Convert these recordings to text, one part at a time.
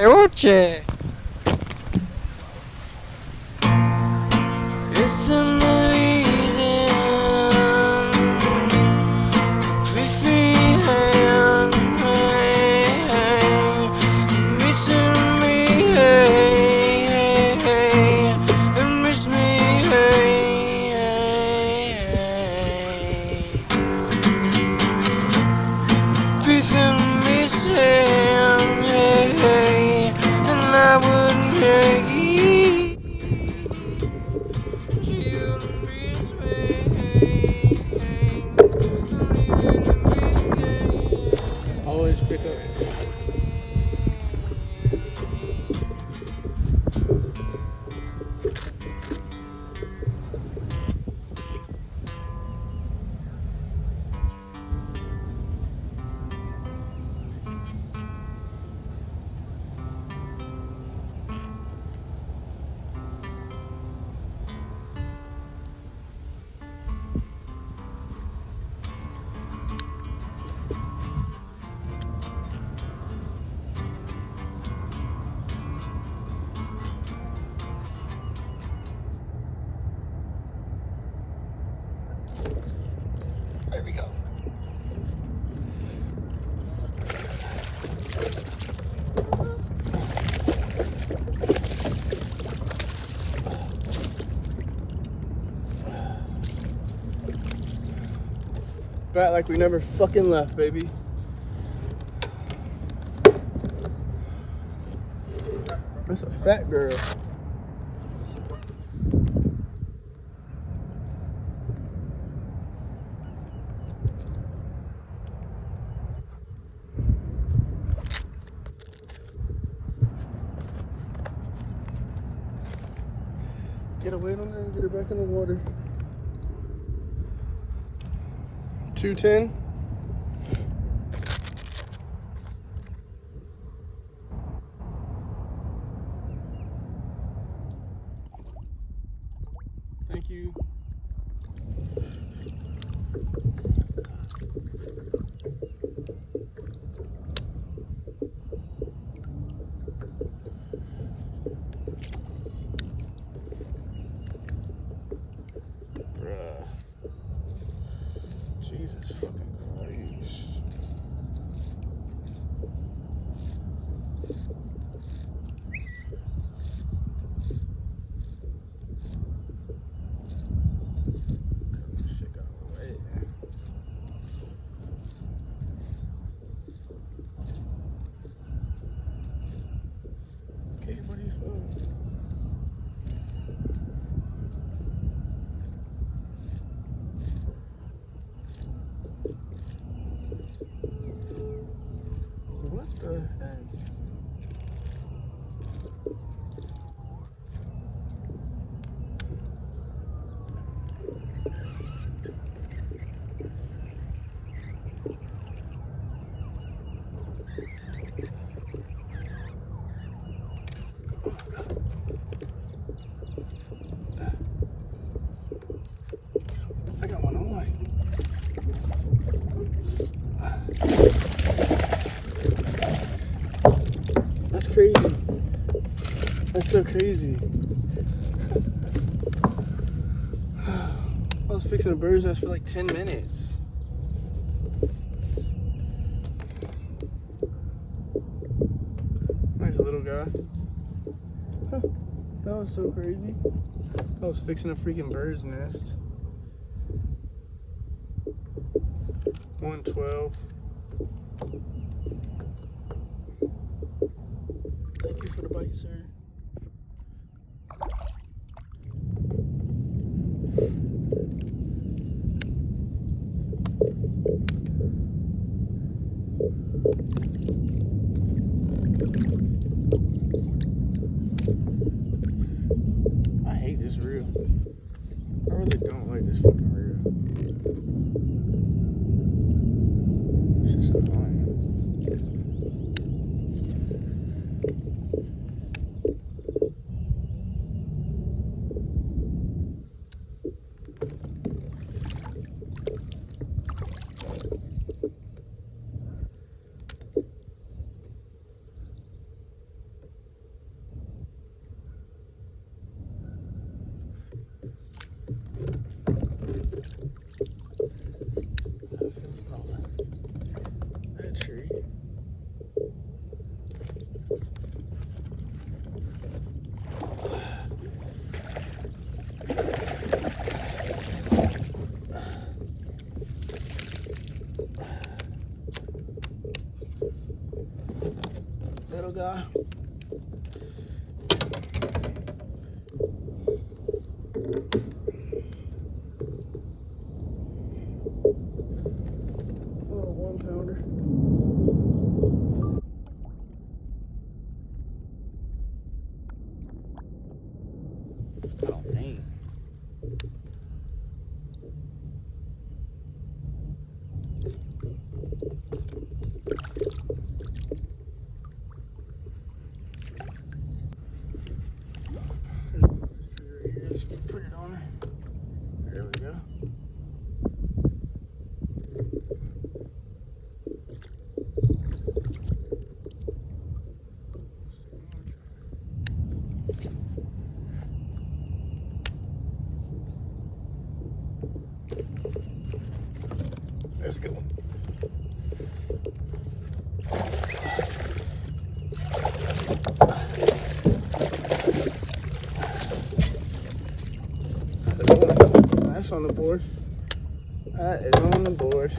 Roche. Listen to reason. Free hand. Missing me, and miss me, Missing me, and I wouldn't hate. Always pick up. There we go. Back like we never fucking left, baby. That's a fat girl. Get away from there and get her back in the water. 210. Thank you. Bruh. Jesus fucking Christ. Cut this shit out of the way. Okay, what are you supposed? What the heck? I got one on line. That's crazy. That's so crazy. I was fixing a bird's nest for like 10 minutes. Nice little guy. Huh. That was so crazy. I was fixing a freaking bird's nest. 112. Thank you for the bite, sir. I hate this reel. I really don't like this fucking reel. It's just annoying. little guy. Little 1-pounder. Oh, dang. Let's put it on her. There we go. There's a good one. That's on the board. That is on the board.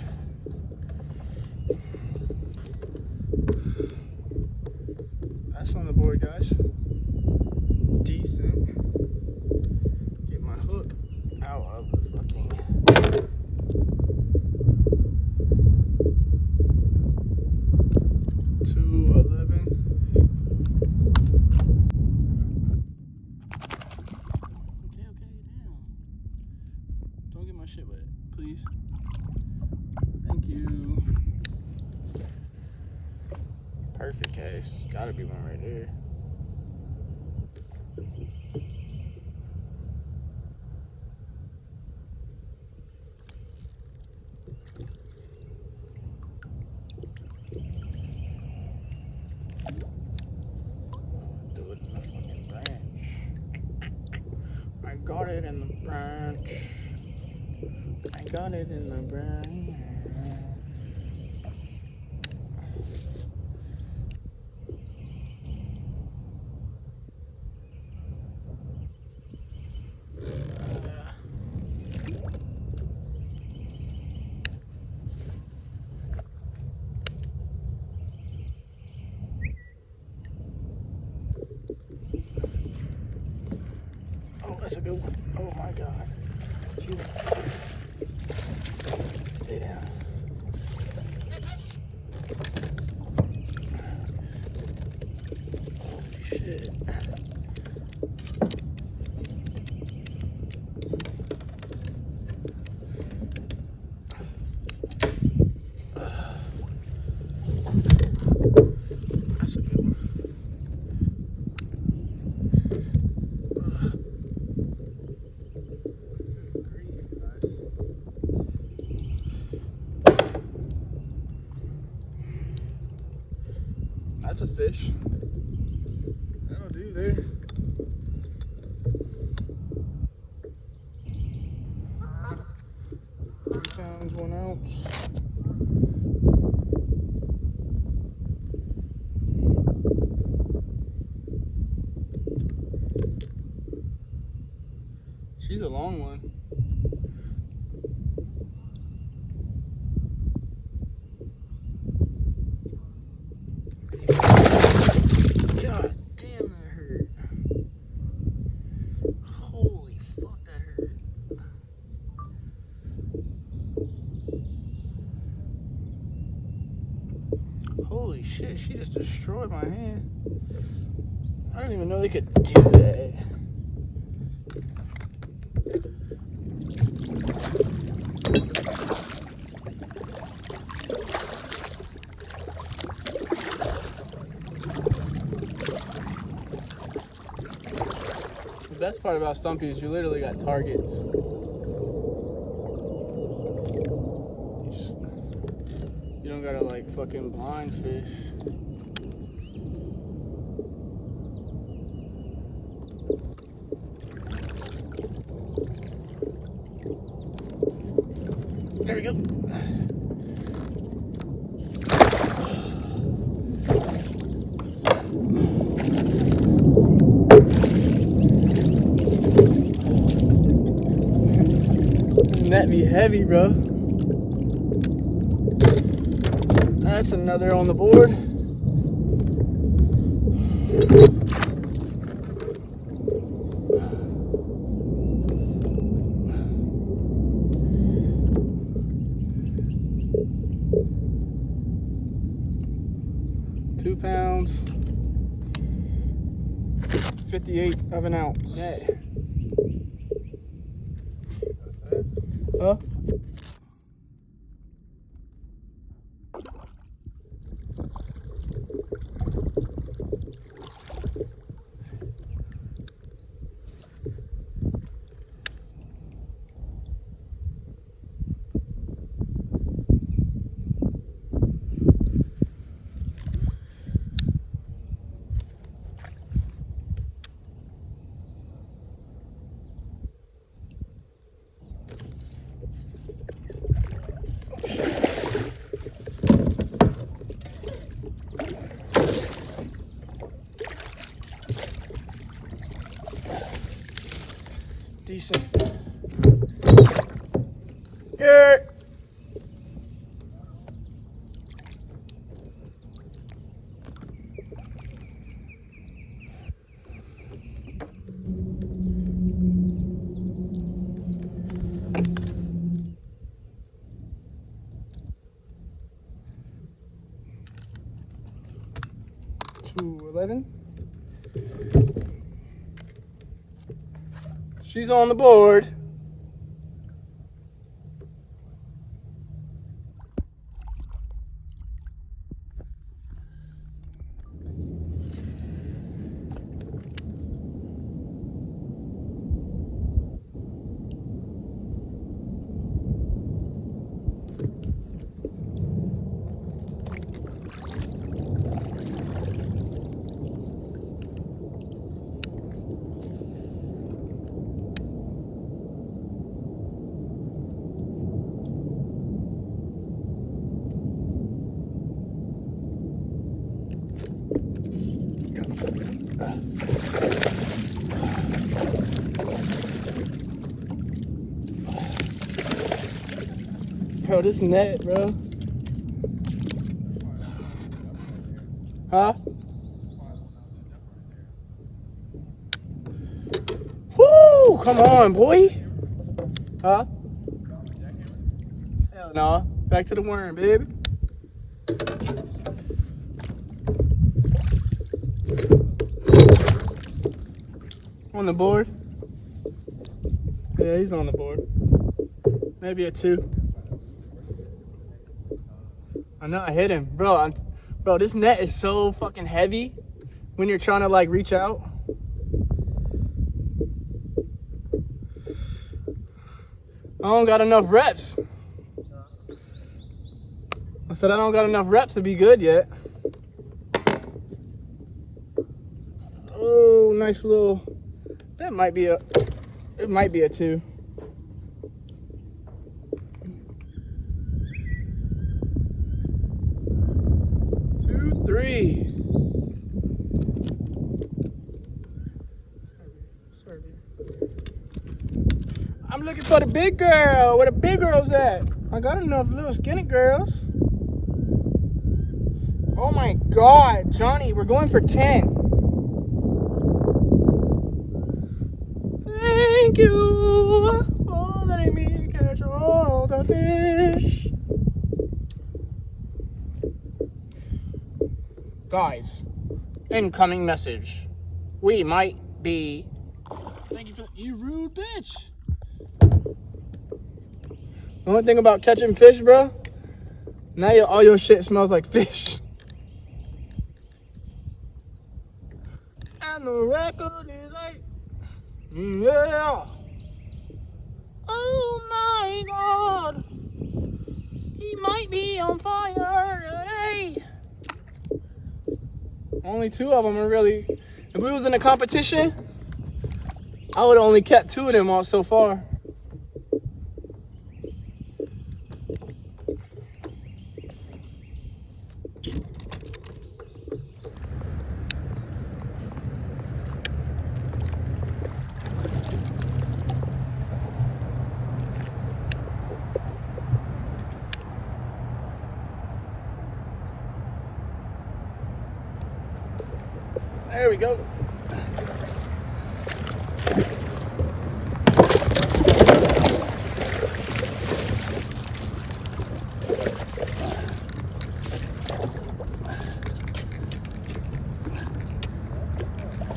That's on the board, guys. Decent. Get my hook out of the fucking... 211. Okay, damn. Don't get my shit wet, please. Thank you. Perfect case. Gotta be one right there. Do it in the fucking branch. I got it in the branch. I got it in the branch. Oh, that's a good one. Oh my God. Stay down. Holy shit. That's a good one. That's a fish. That'll do there. £3, 1 ounce. She's a long one. God damn, that hurt. Holy fuck, that hurt. Holy shit, she just destroyed my hand. I didn't even know they could do that. The best part about Stumpy is you literally got targets. You don't gotta like fucking blind fish. There we go. Net be heavy, bro. That's another on the board. £2, 58 of an ounce. Yeah. Huh? Decent. Here. $2.11. She's on the board. Bro, this net, bro. Huh? Woo! Come on, boy. Huh? Hell no. Back to the worm, baby. On the board? Yeah, he's on the board. Maybe a 2. I know I hit him. Bro, this net is so fucking heavy when you're trying to like reach out. I don't got enough reps. I said I don't got enough reps to be good yet. Oh, nice little. That might be it might be a 2. Three. I'm looking for the big girl. Where the big girls at? I got enough little skinny girls. Oh my God, Johnny, we're going for 10. Thank you for letting me catch all the fish. Guys, incoming message. We might be. Thank you for you rude bitch. The only thing about catching fish, bro, now all your shit smells like fish. And the record is like, yeah. Oh my God, he might be on fire today. Only 2 of them are really. If we was in a competition, I would have only kept 2 of them all so far. There we go.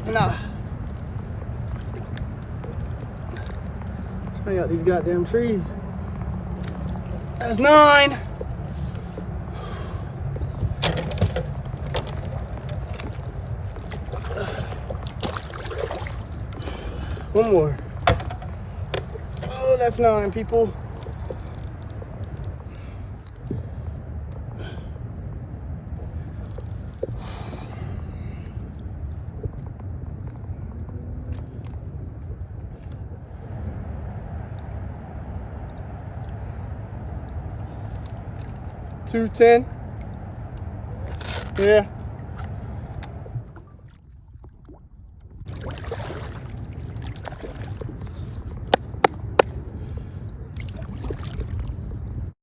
Nah. I got these goddamn trees. That's 9. One more. Oh, that's 9, people. $2.10. Yeah.